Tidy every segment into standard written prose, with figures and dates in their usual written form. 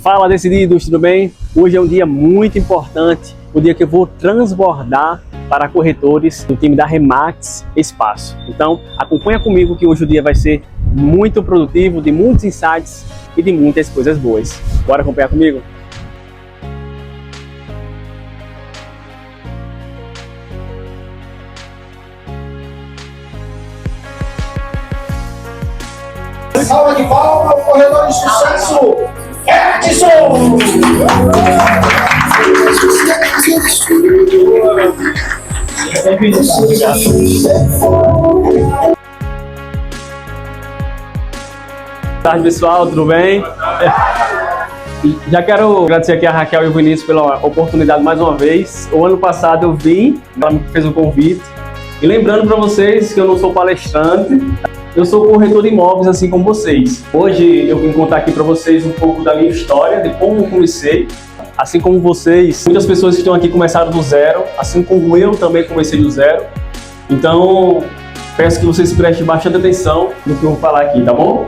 Fala, decididos, tudo bem? Hoje é um dia muito importante, o dia que eu vou transbordar para corretores do time da Remax Espaço. Então, acompanha comigo que hoje o dia vai ser muito produtivo, de muitos insights e de muitas coisas boas. Bora acompanhar comigo? Salva de palmas ao corredor de sucesso, Edson! Boa tarde, pessoal, tudo bem? Já quero agradecer aqui a Raquel e o Vinícius pela oportunidade mais uma vez. O ano passado eu vim, ela me fez um convite. E lembrando para vocês que eu não sou palestrante, eu sou corretor de imóveis assim como vocês. Hoje eu vim contar aqui para vocês um pouco da minha história, de como eu comecei. Assim como vocês, muitas pessoas que estão aqui começaram do zero, assim como eu também comecei do zero. Então, peço que vocês prestem bastante atenção no que eu vou falar aqui, tá bom?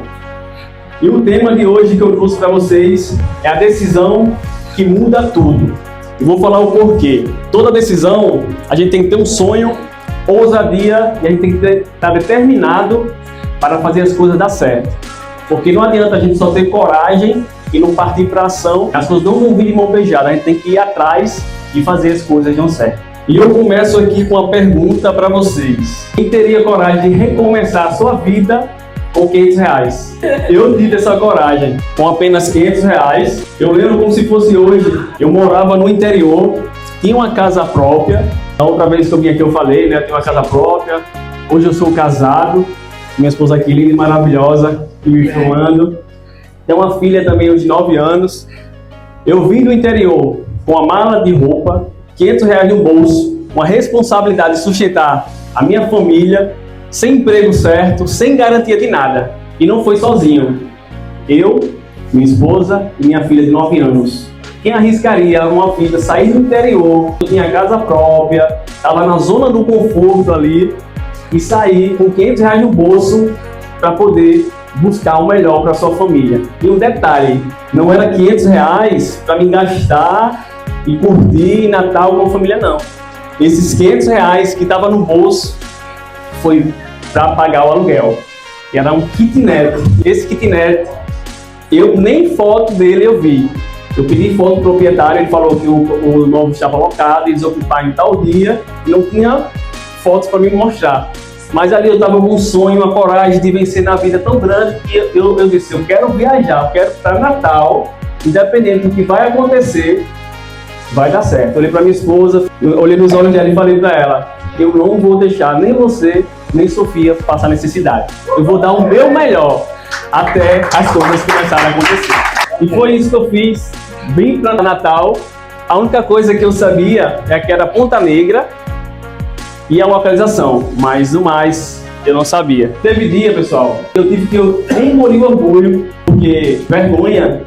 E o tema de hoje que eu trouxe para vocês é a decisão que muda tudo. Eu vou falar o porquê. Toda decisão, a gente tem que ter um sonho, ousadia, e a gente tem que estar determinado para fazer as coisas dar certo. Porque não adianta a gente só ter coragem e não partir para ação. As coisas não vão vir de mão beijada, a gente tem que ir atrás e fazer as coisas dar certo. E eu começo aqui com uma pergunta para vocês. Quem teria coragem de recomeçar a sua vida com R$500? Eu tive essa coragem. Com apenas R$500, eu lembro como se fosse hoje. Eu morava no interior, tinha uma casa própria. A outra vez que eu vim aqui eu falei, né? Eu tenho uma casa própria. Hoje eu sou casado. Minha esposa aqui, linda e maravilhosa, me filmando. Tem uma filha também de 9 anos. Eu vim do interior com a mala de roupa, R$500 no bolso, com a responsabilidade de sustentar a minha família, sem emprego certo, sem garantia de nada. E não foi sozinho. Eu, minha esposa e minha filha de 9 anos. Quem arriscaria uma filha sair do interior, eu tinha casa própria, estava na zona do conforto ali, e sair com R$500 no bolso para poder buscar o melhor para sua família. E um detalhe, não era R$500 para me gastar e curtir Natal com a família, não. Esses R$500 que estava no bolso foi para pagar o aluguel. E era um kitnet. Esse kitnet, eu nem foto dele eu vi. Eu pedi foto do proprietário, ele falou que o imóvel estava alocado, eles ocuparam em tal dia, e não tinha fotos para me mostrar. Mas ali eu estava com um sonho, uma coragem de vencer na vida tão grande que eu disse, eu quero viajar, eu quero para Natal, independente do que vai acontecer, vai dar certo. Eu olhei para minha esposa, olhei nos olhos dela e falei para ela, eu não vou deixar nem você, nem Sofia passar necessidade. Eu vou dar o meu melhor até as coisas começarem a acontecer. E foi isso que eu fiz, vim para Natal. A única coisa que eu sabia é que era Ponta Negra e a localização, mas o mais eu não sabia. Teve dia, pessoal, eu tive que engolir o orgulho, porque vergonha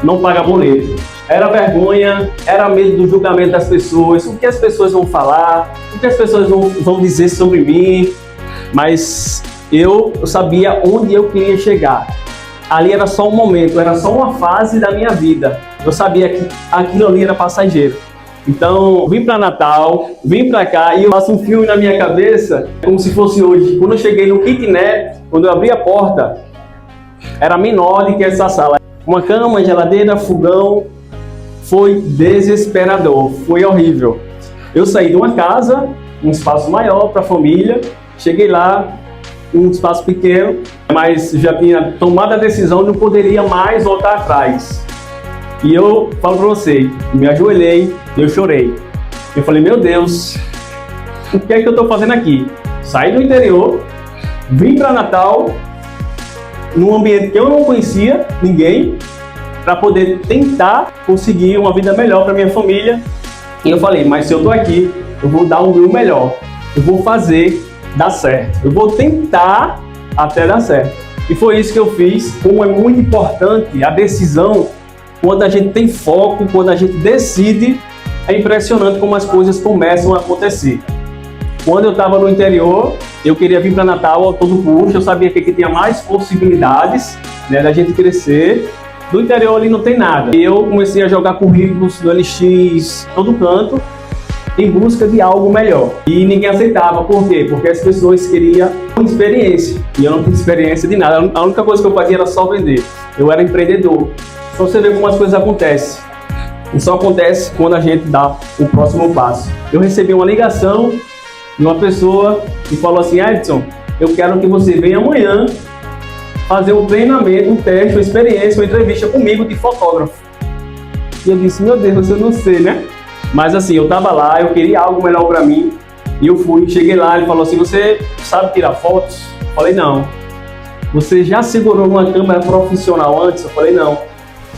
não paga boleto. Era vergonha, era medo do julgamento das pessoas, o que as pessoas vão falar, o que as pessoas vão dizer sobre mim, mas eu sabia onde eu queria chegar. Ali era só um momento, era só uma fase da minha vida. Eu sabia que aquilo ali era passageiro. Então, vim para Natal, vim para cá e eu faço um filme na minha cabeça, como se fosse hoje. Quando eu cheguei no kitnet, quando eu abri a porta, era menor do que essa sala. Uma cama, geladeira, fogão, foi desesperador, foi horrível. Eu saí de uma casa, um espaço maior para a família, cheguei lá, um espaço pequeno, mas já tinha tomado a decisão, não poderia mais voltar atrás. E eu falo para você, me ajoelhei, eu chorei. Eu falei, meu Deus, o que é que eu estou fazendo aqui? Saí do interior, vim para Natal, num ambiente que eu não conhecia ninguém, para poder tentar conseguir uma vida melhor para minha família. E eu falei, mas se eu estou aqui, eu vou dar o meu melhor. Eu vou fazer dar certo. Eu vou tentar até dar certo. E foi isso que eu fiz. Como é muito importante a decisão, quando a gente tem foco, quando a gente decide, é impressionante como as coisas começam a acontecer. Quando eu estava no interior, eu queria vir para Natal a todo custo, eu sabia que aqui tinha mais possibilidades, né, da gente crescer, do interior ali não tem nada. E eu comecei a jogar currículos no LX, todo canto, em busca de algo melhor. E ninguém aceitava. Por quê? Porque as pessoas queriam experiência. E eu não tinha experiência de nada. A única coisa que eu fazia era só vender. Eu era empreendedor. Só você ver como as coisas acontecem. E só acontece quando a gente dá o próximo passo. Eu recebi uma ligação de uma pessoa que falou assim: Edson, eu quero que você venha amanhã fazer um treinamento, um teste, uma experiência, uma entrevista comigo de fotógrafo. E eu disse: meu Deus, eu não sei, né? Mas assim, eu tava lá, eu queria algo melhor para mim. E eu fui, cheguei lá, ele falou assim: você sabe tirar fotos? Eu falei: não. Você já segurou uma câmera profissional antes? Eu falei: não.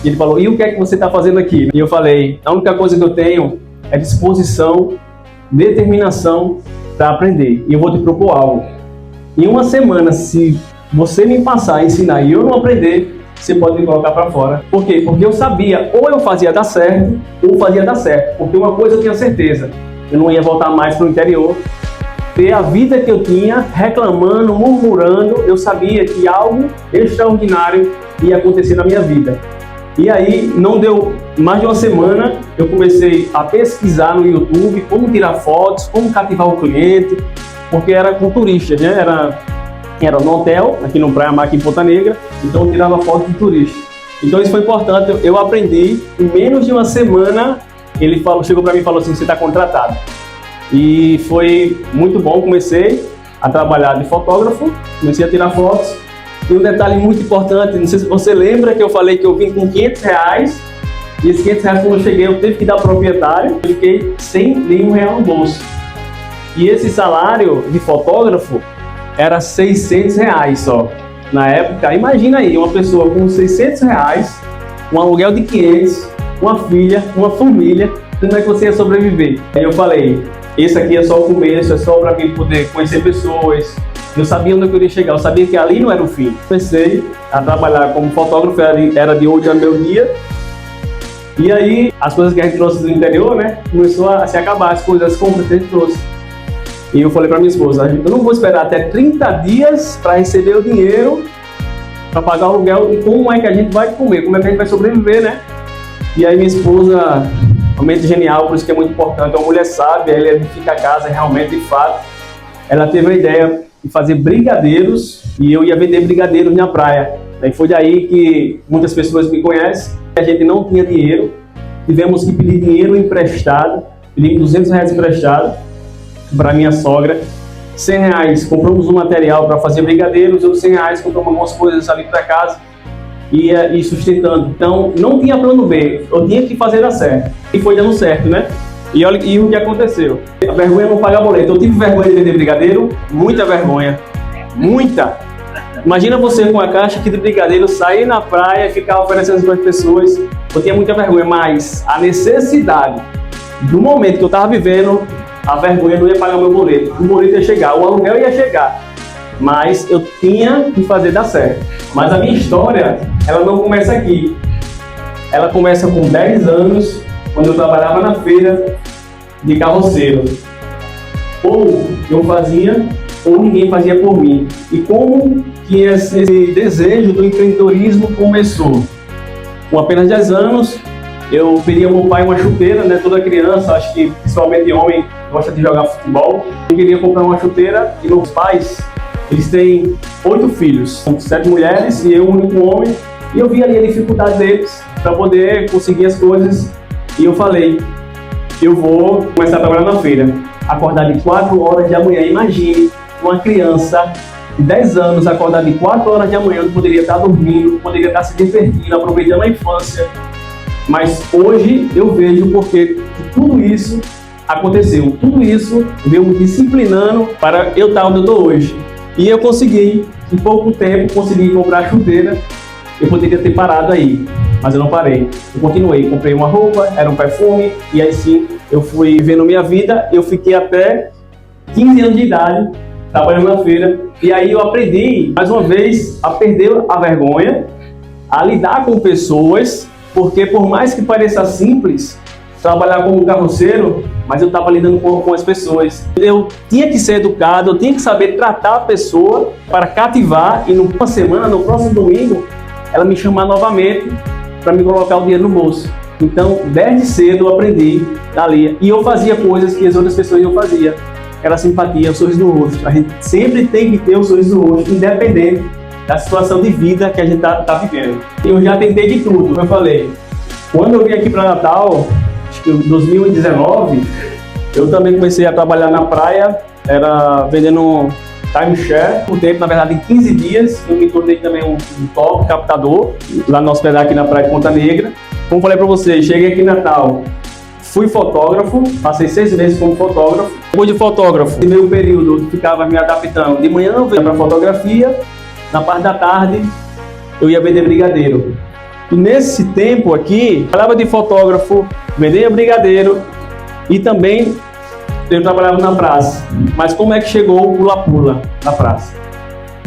E ele falou: e o que é que você está fazendo aqui? E eu falei: a única coisa que eu tenho é disposição, determinação para aprender. E eu vou te propor algo. Em uma semana, se você me passar a ensinar e eu não aprender, você pode me colocar para fora. Por quê? Porque eu sabia, ou eu fazia dar certo, ou fazia dar certo. Porque uma coisa eu tinha certeza: eu não ia voltar mais para o interior, ter a vida que eu tinha, reclamando, murmurando. Eu sabia que algo extraordinário ia acontecer na minha vida. E aí, não deu mais de uma semana, eu comecei a pesquisar no YouTube como tirar fotos, como cativar o cliente, porque era com turistas, né? Era no hotel, aqui no Praia Mar, aqui em Ponta Negra, então eu tirava foto de turista. Então isso foi importante, eu aprendi. Em menos de uma semana, ele chegou para mim e falou assim: você está contratado. E foi muito bom, comecei a trabalhar de fotógrafo, comecei a tirar fotos. E um detalhe muito importante, não sei se você lembra que eu falei que eu vim com R$500, e esses R$500 quando eu cheguei eu tive que dar ao proprietário, eu fiquei sem nenhum real no bolso. E esse salário de fotógrafo era R$600 só. Na época, imagina aí, uma pessoa com R$600, um aluguel de 500, uma filha, uma família, como é que você ia sobreviver? Aí eu falei: esse aqui é só o começo, é só para mim poder conhecer pessoas. Eu sabia onde eu queria chegar, eu sabia que ali não era o fim. Comecei a trabalhar como fotógrafo, era de hoje a meio-dia. E aí, as coisas que a gente trouxe do interior, né, começou a se acabar, as coisas, as compras que a gente trouxe. E eu falei para minha esposa: eu não vou esperar até 30 dias para receber o dinheiro, para pagar o aluguel, e como é que a gente vai comer, como é que a gente vai sobreviver, né? E aí minha esposa, realmente genial, por isso que é muito importante, uma mulher sábia, ela edifica a casa realmente, de fato. Ela teve a ideia de fazer brigadeiros, e eu ia vender brigadeiros na praia. Aí foi daí que muitas pessoas me conhecem. A gente não tinha dinheiro, tivemos que pedir dinheiro emprestado, pedimos R$200 emprestado para minha sogra. R$100 compramos um material para fazer brigadeiros, outros R$100 compramos algumas coisas ali para casa e sustentando. Então não tinha plano B, eu tinha que fazer dar certo. E foi dando certo, né? E olha o que aconteceu. A vergonha não paga boleto. Eu tive vergonha de vender brigadeiro, muita vergonha. Muita. Imagina você com a caixa aqui de brigadeiro, sair na praia e ficar oferecendo para as pessoas. Eu tinha muita vergonha, mas a necessidade do momento que eu estava vivendo, a vergonha não ia pagar meu boleto. O boleto ia chegar, o aluguel ia chegar. Mas eu tinha que fazer dar certo. Mas a minha história, ela não começa aqui. Ela começa com 10 anos, quando eu trabalhava na feira de carroceiro. Ou eu fazia, ou ninguém fazia por mim. E como que esse desejo do empreendedorismo começou? Com apenas 10 anos, eu pedi ao meu pai uma chuteira, né? Toda criança, acho que principalmente homem, gosta de jogar futebol. Eu queria comprar uma chuteira e meus pais, eles têm 8 filhos, são 7 mulheres e eu, o único homem. E eu vi ali a dificuldade deles para poder conseguir as coisas. E eu falei: eu vou começar a trabalhar na feira. Acordar de 4 horas da manhã. Imagine uma criança de 10 anos acordar de 4 horas da manhã, poderia estar dormindo, poderia estar se divertindo, aproveitando a infância. Mas hoje eu vejo porque tudo isso aconteceu. Tudo isso veio me disciplinando para eu estar onde eu estou hoje. E eu consegui, em pouco tempo, consegui comprar a chuteira. Eu poderia ter parado aí, mas eu não parei. Eu continuei, comprei uma roupa, era um perfume, e aí sim, eu fui vivendo minha vida. Eu fiquei até 15 anos de idade, trabalhando na feira, e aí eu aprendi, mais uma vez, a perder a vergonha, a lidar com pessoas, porque por mais que pareça simples, trabalhar como carroceiro, mas eu estava lidando com as pessoas. Eu tinha que ser educado, eu tinha que saber tratar a pessoa para cativar, e numa semana, no próximo domingo, ela me chamar novamente para me colocar o dinheiro no bolso. Então, desde cedo eu aprendi ali. E eu fazia coisas que as outras pessoas não faziam. Era simpatia, o sorriso no rosto. A gente sempre tem que ter o sorriso no rosto, independente da situação de vida que a gente tá vivendo. Eu já tentei de tudo, como eu falei. Quando eu vim aqui para Natal, acho que em 2019, eu também comecei a trabalhar na praia, era vendendo timeshare, por tempo, na verdade, em 15 dias, eu me tornei também um top captador, lá no hospedagem aqui na praia de Ponta Negra. Como falei para vocês, cheguei aqui em Natal, fui fotógrafo, passei 6 meses como fotógrafo. Depois de fotógrafo, no meio período, eu ficava me adaptando. De manhã eu ia para fotografia, na parte da tarde eu ia vender brigadeiro. E nesse tempo aqui, eu trabalhava de fotógrafo, vendia brigadeiro e também eu trabalhava na praça. Mas como é que chegou o pula-pula na praça?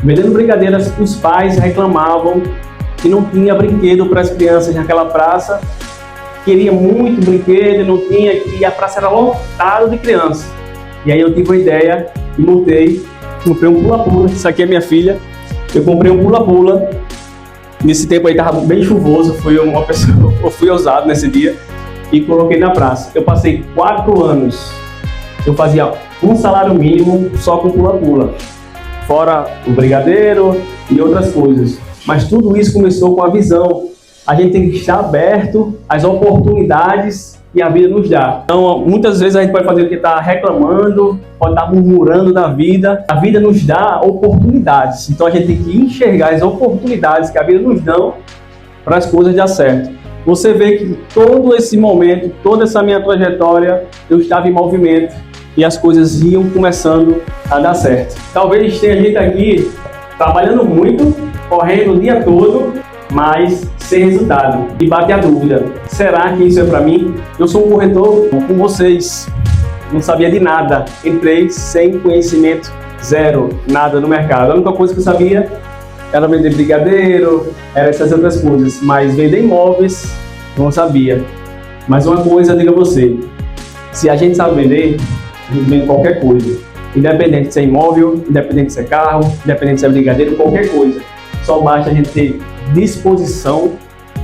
Vendendo brigadeiras, os pais reclamavam que não tinha brinquedo para as crianças naquela praça. Queria muito brinquedo, não tinha, e a praça era lotada de crianças. E aí eu tive uma ideia e comprei um pula-pula. Isso aqui é minha filha. Eu comprei um pula-pula. Nesse tempo aí estava bem chuvoso, eu fui ousado nesse dia e coloquei na praça. Eu passei 4 anos. Eu fazia um salário mínimo só com pula-pula, fora o brigadeiro e outras coisas. Mas tudo isso começou com a visão. A gente tem que estar aberto às oportunidades que a vida nos dá. Então, muitas vezes a gente pode fazer o que está reclamando, pode estar murmurando da vida. A vida nos dá oportunidades. Então, a gente tem que enxergar as oportunidades que a vida nos dá para as coisas dar certo. Você vê que todo esse momento, toda essa minha trajetória, eu estava em movimento e as coisas iam começando a dar certo. Talvez tenha gente aqui trabalhando muito, correndo o dia todo, mas sem resultado. E bate a dúvida, será que isso é para mim? Eu sou um corretor com vocês, não sabia de nada, entrei sem conhecimento, zero, nada no mercado. A única coisa que eu sabia era vender brigadeiro, era essas outras coisas, mas vender imóveis não sabia. Mas uma coisa eu digo a você, se a gente sabe vender, a gente vende qualquer coisa, independente de ser imóvel, independente de ser carro, independente de ser brigadeiro, qualquer coisa. Só basta a gente ter disposição,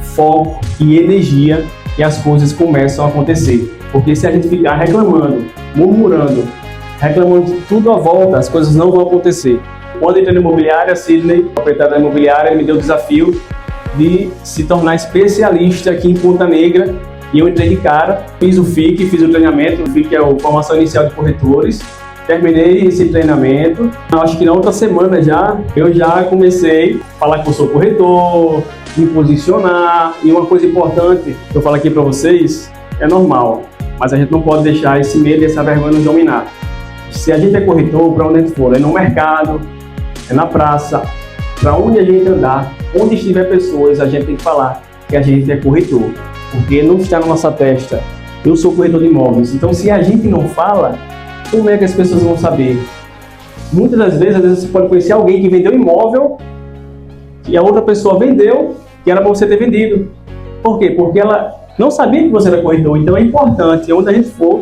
foco e energia e as coisas começam a acontecer. Porque se a gente ficar reclamando, murmurando, reclamando de tudo à volta, as coisas não vão acontecer. Quando eu entrei na imobiliária, Sidney, proprietário da imobiliária, ele me deu o desafio de se tornar especialista aqui em Ponta Negra. E eu entrei de cara, fiz o FIC, fiz o treinamento, o FIC é a Formação Inicial de Corretores. Terminei esse treinamento, acho que na outra semana eu já comecei a falar que eu sou corretor, me posicionar. E uma coisa importante que eu falo aqui para vocês, é normal, mas a gente não pode deixar esse medo e essa vergonha nos dominar. Se a gente é corretor, para onde a gente for, é no mercado, é na praça, para onde a gente andar, onde estiver pessoas, a gente tem que falar que a gente é corretor, porque não está na nossa testa. Eu sou corretor de imóveis, então se a gente não fala, como é que as pessoas vão saber? Muitas das vezes, às vezes você pode conhecer alguém que vendeu imóvel e a outra pessoa vendeu que era para você ter vendido. Por quê? Porque ela não sabia que você era corretor. Então é importante, onde a gente for,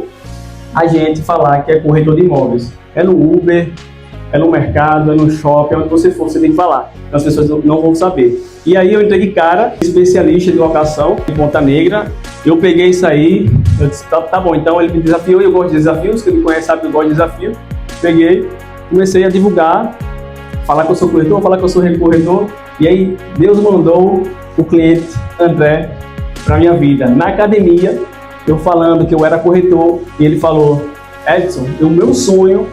a gente falar que é corretor de imóveis. É no Uber, é no mercado, é no shopping, onde você for, você tem que falar. Então as pessoas não vão saber. E aí eu entrei de cara, especialista de locação em Ponta Negra. Eu peguei isso aí, eu disse, tá bom, então ele me desafiou, eu gosto de desafios, quem me conhece sabe que eu gosto de desafio. Peguei, comecei a divulgar, falar que eu sou corretor, falar que eu sou corretor. E aí Deus mandou o cliente André para minha vida. Na academia, eu falando que eu era corretor, e ele falou, Edson, o meu sonho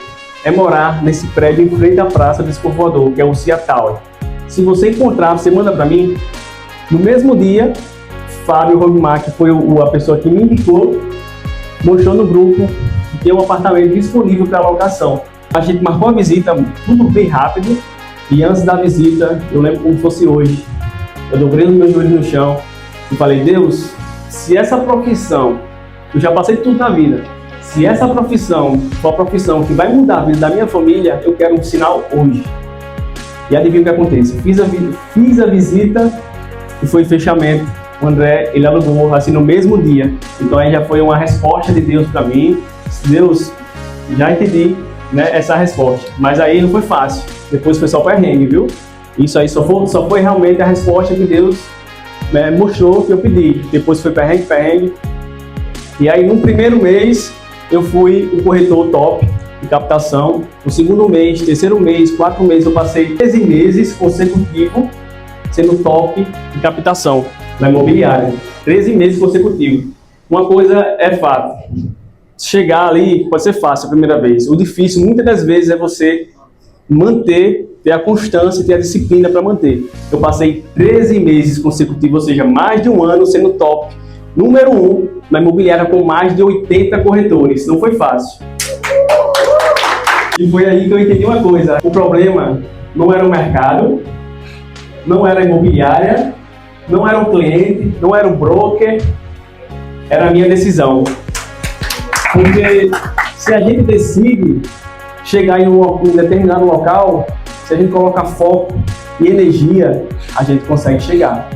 é morar nesse prédio em frente à praça do Escovoador, que é o Cia Tower. Se você encontrar, você manda para mim. No mesmo dia, Fábio Rogmar, que foi a pessoa que me indicou, mostrou no grupo que tem um apartamento disponível para locação. A gente marcou a visita, tudo bem rápido, e antes da visita, eu lembro como fosse hoje, eu dobrei os meus joelhos no chão e falei, Deus, se essa profissão, eu já passei tudo na vida, se essa profissão for a profissão que vai mudar a vida da minha família, eu quero um sinal hoje. E adivinha o que acontece? Fiz a visita e foi fechamento. O André, ele alugou assim no mesmo dia. Então aí já foi uma resposta de Deus para mim. Deus, já entendi, né, essa resposta. Mas aí não foi fácil. Depois foi só perrengue, viu? Isso aí só foi realmente a resposta que Deus mostrou que eu pedi. Depois foi perrengue. E aí, no primeiro mês, eu fui o corretor top de captação. No segundo mês, terceiro mês, quarto mês, eu passei 13 meses consecutivos sendo top de captação na imobiliária. 13 meses consecutivos. Uma coisa é fato. Chegar ali pode ser fácil a primeira vez. O difícil, muitas das vezes, é você manter, ter a constância, ter a disciplina para manter. Eu passei 13 meses consecutivos, ou seja, mais de um ano sendo top, número 1 na imobiliária com mais de 80 corretores. Não foi fácil. E foi aí que eu entendi uma coisa. O problema não era o mercado, não era a imobiliária, não era o cliente, não era o broker, era a minha decisão. Porque se a gente decide chegar em um determinado local, se a gente colocar foco e energia, a gente consegue chegar.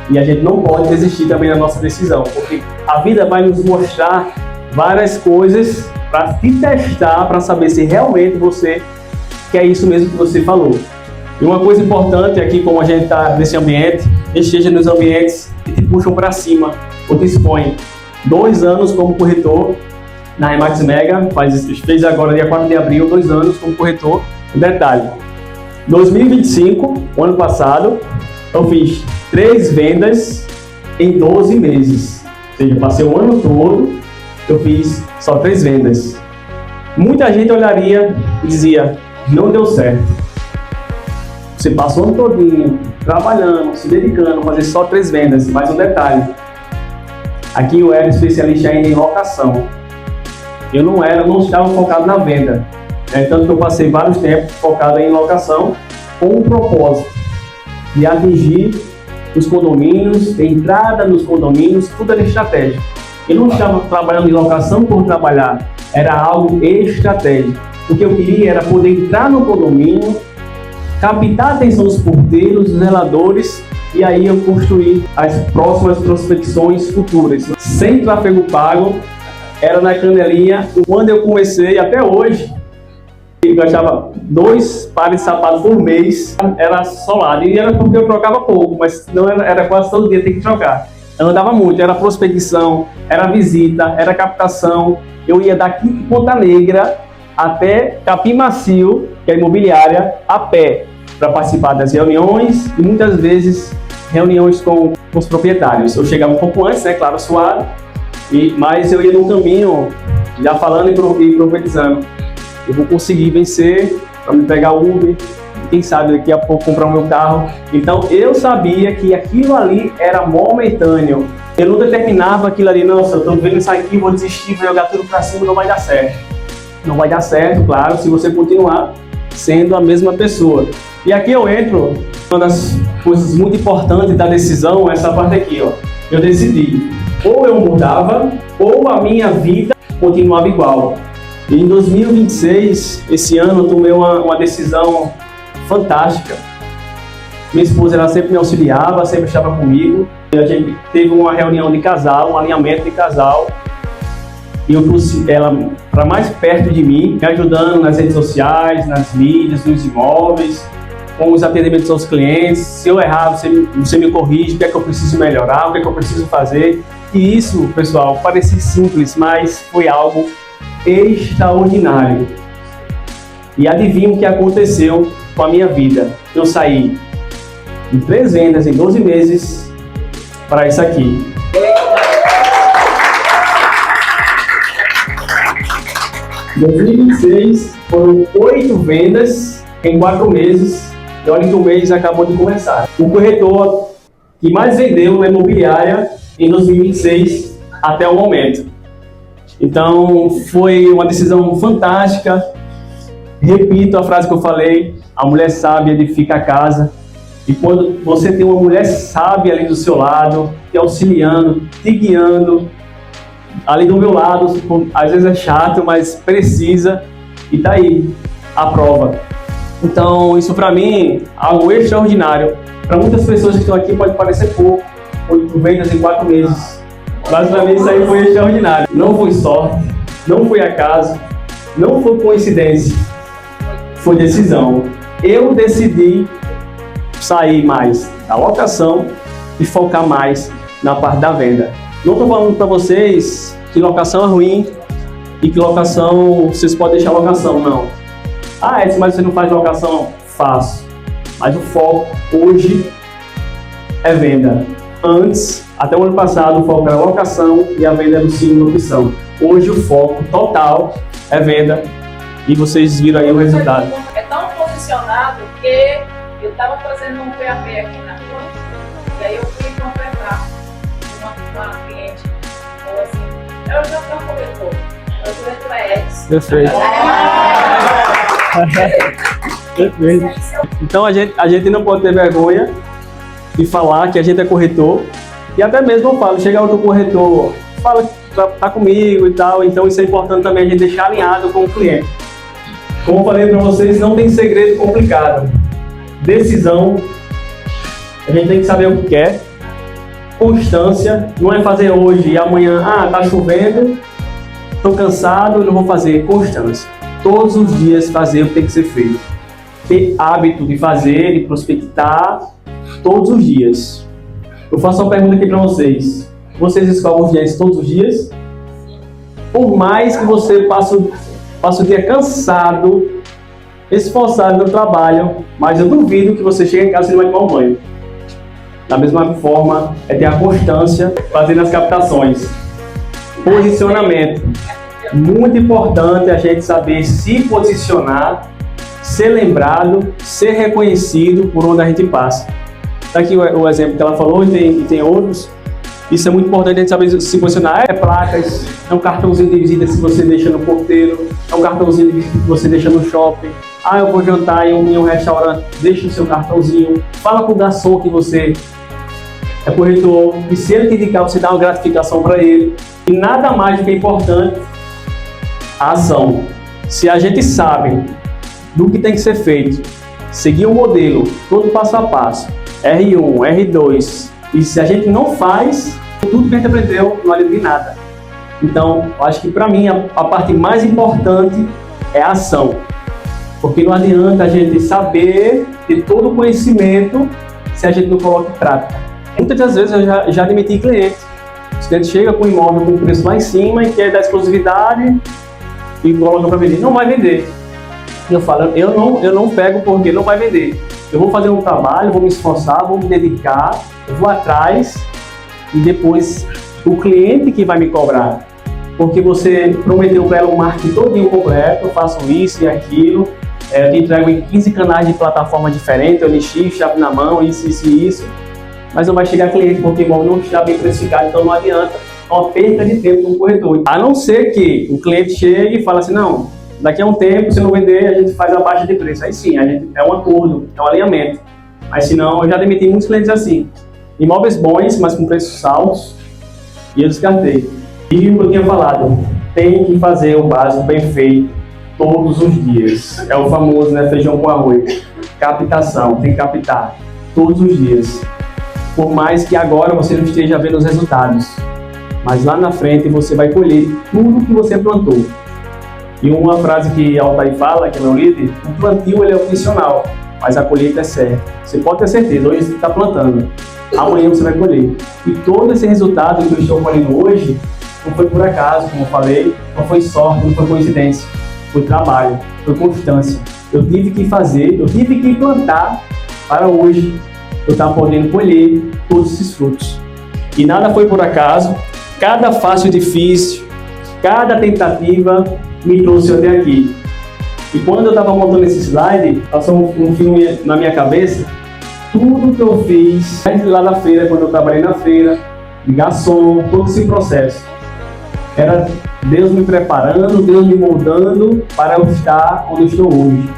E a gente não pode desistir também da nossa decisão, porque a vida vai nos mostrar várias coisas para te testar, para saber se realmente você quer isso mesmo que você falou. E uma coisa importante aqui, como a gente está nesse ambiente, esteja nos ambientes que te puxam para cima, ou te expõem. 2 anos como corretor na Remax Mega, fez agora dia 4 de abril, 2 anos como corretor. Detalhe, 2025, o ano passado, eu fiz 3 vendas em 12 meses. Ou seja, passei o ano todo, eu fiz só 3 vendas. Muita gente olharia e dizia, não deu certo. Você passou o ano todinho trabalhando, se dedicando a fazer só 3 vendas. Mas um detalhe, aqui eu era especialista ainda em locação. Eu não estava focado na venda. Tanto que eu passei vários tempos focado em locação com o propósito de atingir os condomínios, entrada nos condomínios, tudo era estratégico. Eu não estava trabalhando em locação por trabalhar, era algo estratégico. O que eu queria era poder entrar no condomínio, captar a atenção dos porteiros, dos zeladores, e aí eu construí as próximas prospecções futuras. Sem tráfego pago, era na canelinha. Quando eu comecei, até hoje, eu gastava 2 pares de sapatos por mês, era solado. E era porque eu trocava pouco, mas não era quase todo dia, tem que trocar. Eu andava muito, era prospecção, era visita, era captação. Eu ia daqui de Ponta Negra até Capim Macio, que é a imobiliária, a pé, para participar das reuniões e muitas vezes reuniões com os proprietários. Eu chegava um pouco antes, né, claro, suado, mas eu ia no caminho já falando e profetizando. Eu vou conseguir vencer para me pegar o Uber, quem sabe daqui a pouco comprar o meu carro. Então eu sabia que aquilo ali era momentâneo. Eu não determinava aquilo ali, nossa, eu estou vendo isso aqui, vou desistir, vou jogar tudo para cima, não vai dar certo. Não vai dar certo, claro, se você continuar sendo a mesma pessoa. E aqui eu entro, uma das coisas muito importantes da decisão é essa parte aqui, ó. Eu decidi, ou eu mudava, ou a minha vida continuava igual. E em 2026, esse ano, eu tomei uma decisão fantástica. Minha esposa, ela sempre me auxiliava, sempre estava comigo. A gente teve uma reunião de casal, um alinhamento de casal. E eu trouxe ela para mais perto de mim, me ajudando nas redes sociais, nas mídias, nos imóveis, com os atendimentos aos clientes. Se eu errar, você me corrige, o que é que eu preciso melhorar, o que é que eu preciso fazer. E isso, pessoal, parecia simples, mas foi algo extraordinário. E adivinha o que aconteceu com a minha vida? Eu saí de 3 vendas em 12 meses para isso aqui. Em 2026 foram 8 vendas em 4 meses. E olha que o mês acabou de começar. O corretor que mais vendeu na imobiliária em 2026 até o momento. Então foi uma decisão fantástica. Repito a frase que eu falei: a mulher sábia edifica a casa. E quando você tem uma mulher sábia ali do seu lado, te auxiliando, te guiando, ali do meu lado, às vezes é chato, mas precisa, e tá aí a prova. Então isso para mim é algo extraordinário. Para muitas pessoas que estão aqui pode parecer pouco, 8 vendas em 4 meses, mas para mim isso aí foi extraordinário. Não foi sorte, não foi acaso, não foi coincidência, foi decisão. Eu decidi sair mais da locação e focar mais na parte da venda. Não estou falando para vocês que locação é ruim e que locação, vocês podem deixar locação, não. Ah, Edson, mas você não faz locação? Faço. Mas o foco hoje é venda. Antes, até o ano passado, o foco era locação e a venda era o segunda opção. Hoje o foco total é venda e vocês viram aí o resultado. É tão posicionado que eu estava fazendo um PAP aqui na rua e aí eu fui completar uma cliente falou assim, eu já estou corretor, meu corretor é Edson. Perfeito. Perfeito. Então a gente não pode ter vergonha de falar que a gente é corretor e até mesmo eu falo, chega outro corretor, fala que tá comigo e tal, então isso é importante também a gente deixar alinhado com o cliente. Como eu falei para vocês, não tem segredo complicado. Decisão, a gente tem que saber o que quer. Constância, não é fazer hoje e amanhã, tá chovendo, estou cansado, não vou fazer. Constância. Todos os dias fazer o que tem que ser feito. Ter hábito de fazer, de prospectar, todos os dias. Eu faço uma pergunta aqui para vocês. Vocês escovam os dentes todos os dias? Por mais que você passe o dia cansado, esforçado no trabalho, mas eu duvido que você chegue em casa e não vai tomar um banho. Da mesma forma, é ter a constância fazendo as captações. Posicionamento. Muito importante a gente saber se posicionar, ser lembrado, ser reconhecido por onde a gente passa. Tá aqui o exemplo que ela falou e tem outros. Isso é muito importante a gente saber se posicionar. É placas, é um cartãozinho de visita que você deixa no porteiro, é um cartãozinho de visita que você deixa no shopping. Eu vou jantar em um restaurante, deixa o seu cartãozinho. Fala com o garçom que você é corretor e se ele te indicar, você dá uma gratificação para ele. E nada mais do que é importante, a ação. Se a gente sabe do que tem que ser feito, seguir o modelo, todo passo a passo, R1, R2, e se a gente não faz, tudo que a gente aprendeu não adianta de nada. Então, eu acho que para mim a parte mais importante é a ação. Porque não adianta a gente saber, ter todo o conhecimento, se a gente não coloca em prática. Muitas das vezes eu já demiti cliente. O cliente chega com um imóvel com preço lá em cima e quer dar exclusividade e coloca para vender. Não vai vender. E eu falo, eu não pego porque não vai vender. Eu vou fazer um trabalho, vou me esforçar, vou me dedicar, eu vou atrás e depois o cliente que vai me cobrar. Porque você prometeu para ela um marketing todinho completo, eu faço isso e aquilo, eu te entrego em 15 canais de plataforma diferentes, OLX, chave na mão, isso e isso. Mas não vai chegar cliente porque o imóvel não está bem precificado, então não adianta. É uma perda de tempo no corretor. A não ser que o cliente chegue e fale assim, não, daqui a um tempo, se não vender, a gente faz a baixa de preço. Aí sim, é um acordo, é um alinhamento. Mas se não, eu já demiti muitos clientes assim. Imóveis bons, mas com preços altos, e eu descartei. E o que eu tinha falado, tem que fazer o básico bem feito todos os dias. É o famoso, né, feijão com arroz. Captação, tem que captar todos os dias. Por mais que agora você não esteja vendo os resultados, mas lá na frente você vai colher tudo que você plantou. E uma frase que Altair fala, que é meu líder, o plantio ele é opcional, mas a colheita é certa. Você pode ter certeza, hoje você está plantando, amanhã você vai colher. E todo esse resultado que eu estou colhendo hoje, não foi por acaso, como eu falei, não foi sorte, não foi coincidência, foi trabalho, foi constância. Eu tive que fazer, eu tive que plantar para hoje eu estar podendo colher todos esses frutos. E nada foi por acaso, cada fácil e difícil, cada tentativa me trouxe até aqui. E quando eu estava montando esse slide, passou um filme na minha cabeça, tudo que eu fiz lá na feira, quando eu trabalhei na feira, de garçom, todo esse processo. Era Deus me preparando, Deus me moldando para eu estar onde eu estou hoje.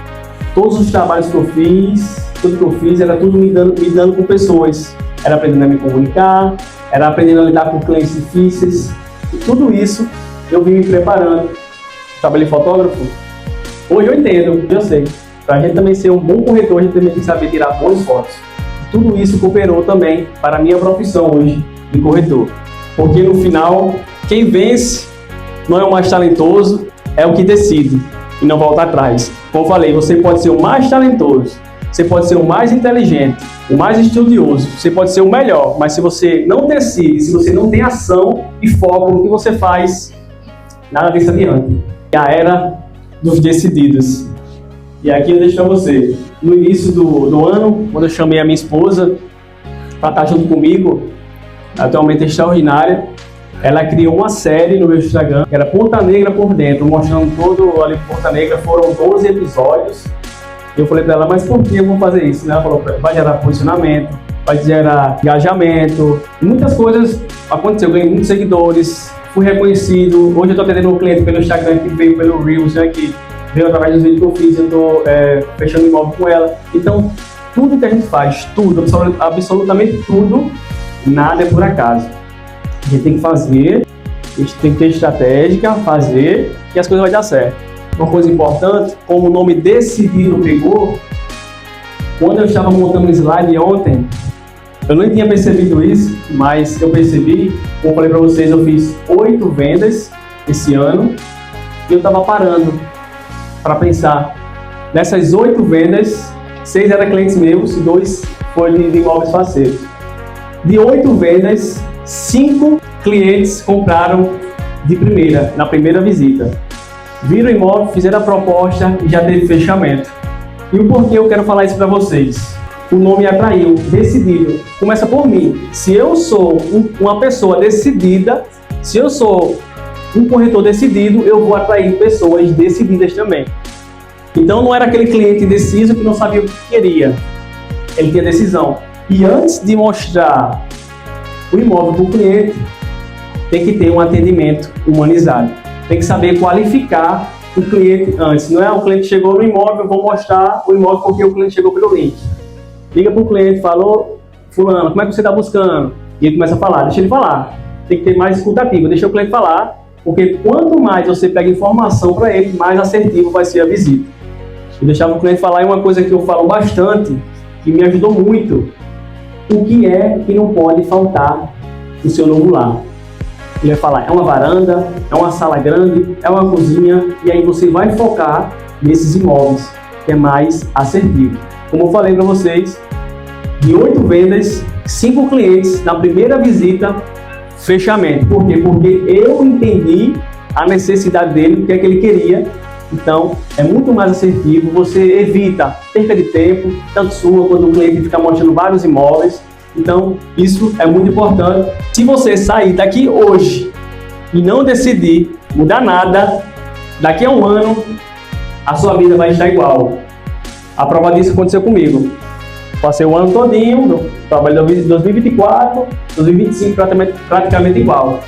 Todos os trabalhos que eu fiz, tudo que eu fiz, era tudo me dando com pessoas. Era aprendendo a me comunicar, era aprendendo a lidar com clientes difíceis. E tudo isso eu vim me preparando. Trabalhei fotógrafo. Hoje eu entendo, eu sei. Para a gente também ser um bom corretor, a gente também tem que saber tirar boas fotos. Tudo isso cooperou também para a minha profissão hoje de corretor. Porque no final, quem vence não é o mais talentoso, é o que decide e não volta atrás. Como eu falei, você pode ser o mais talentoso. Você pode ser o mais inteligente, o mais estudioso, você pode ser o melhor, mas se você não decide, se você não tem ação e foco no que você faz, nada disso adiante. É a era dos decididos. E aqui eu deixo para você. No início do ano, quando eu chamei a minha esposa para estar junto comigo, atualmente extraordinária, ela criou uma série no meu Instagram, que era Ponta Negra por Dentro, mostrando todo ali Ponta Negra. Foram 12 episódios. Eu falei para ela, mas por que eu vou fazer isso? Ela falou, vai gerar posicionamento, vai gerar engajamento. Muitas coisas aconteceram, eu ganhei muitos seguidores, fui reconhecido. Hoje eu estou atendendo um cliente pelo Instagram que veio pelo Reels, né, que veio através dos vídeos que eu fiz, eu estou fechando imóvel com ela. Então, tudo que a gente faz, tudo, absolutamente tudo, nada é por acaso. A gente tem que fazer, a gente tem que ter estratégia, fazer, e as coisas vão dar certo. Uma coisa importante, como o nome Decidido pegou, quando eu estava montando o slide ontem, eu não tinha percebido isso, mas eu percebi, como eu falei para vocês, eu fiz 8 vendas esse ano, e eu estava parando para pensar. Nessas 8 vendas, 6 eram clientes meus e 2 foram de imóveis parceiros. De 8 vendas, 5 clientes compraram de primeira, na primeira visita. Viram o imóvel, fizeram a proposta e já teve fechamento. E o porquê eu quero falar isso para vocês? O nome atraiu, decidido. Começa por mim. Se eu sou uma pessoa decidida, se eu sou um corretor decidido, eu vou atrair pessoas decididas também. Então não era aquele cliente indeciso que não sabia o que queria. Ele tinha decisão. E antes de mostrar o imóvel para o cliente, tem que ter um atendimento humanizado. Tem que saber qualificar o cliente antes. Não é o cliente chegou no imóvel, eu vou mostrar o imóvel porque o cliente chegou pelo link. Liga para o cliente, falou, fulano, como é que você está buscando? E ele começa a falar, deixa ele falar. Tem que ter mais escutativa, deixa o cliente falar, porque quanto mais você pega informação para ele, mais assertivo vai ser a visita. Eu deixava o cliente falar, e uma coisa que eu falo bastante, que me ajudou muito, o que é que não pode faltar no seu novo lar? Ele vai falar, é uma varanda, é uma sala grande, é uma cozinha, e aí você vai focar nesses imóveis, que é mais assertivo. Como eu falei para vocês, de 8 vendas, 5 clientes na primeira visita, fechamento. Por quê? Porque eu entendi a necessidade dele, o que é que ele queria. Então, é muito mais assertivo, você evita perca de tempo, tanto sua quanto o cliente ficar mostrando vários imóveis. Então, isso é muito importante. Se você sair daqui hoje e não decidir mudar nada, daqui a um ano, a sua vida vai estar igual. A prova disso aconteceu comigo. Passei o ano todinho, trabalho de 2024, 2025 praticamente igual.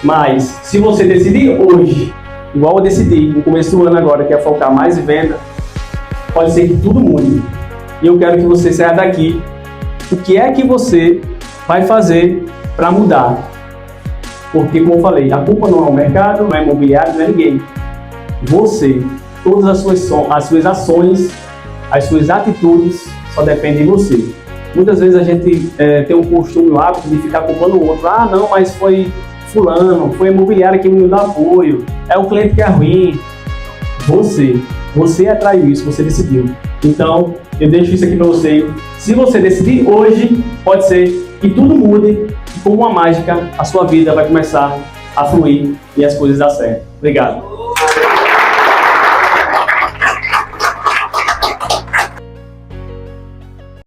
Mas, se você decidir hoje, igual eu decidi no começo do ano agora, que é focar mais em venda, pode ser que tudo mude. E eu quero que você saia daqui. O que é que você vai fazer para mudar? Porque, como eu falei, a culpa não é o mercado, não é imobiliário, não é ninguém. Você, todas as suas ações, as suas atitudes, só dependem de você. Muitas vezes a gente tem um costume, um hábito de ficar culpando o outro. Ah, não, mas foi fulano, foi a imobiliária que me deu apoio, é o cliente que é ruim. Você atraiu isso, você decidiu. Então, eu deixo isso aqui para você. Se você decidir hoje, pode ser que tudo mude e, como uma mágica, a sua vida vai começar a fluir e as coisas dar certo. Obrigado.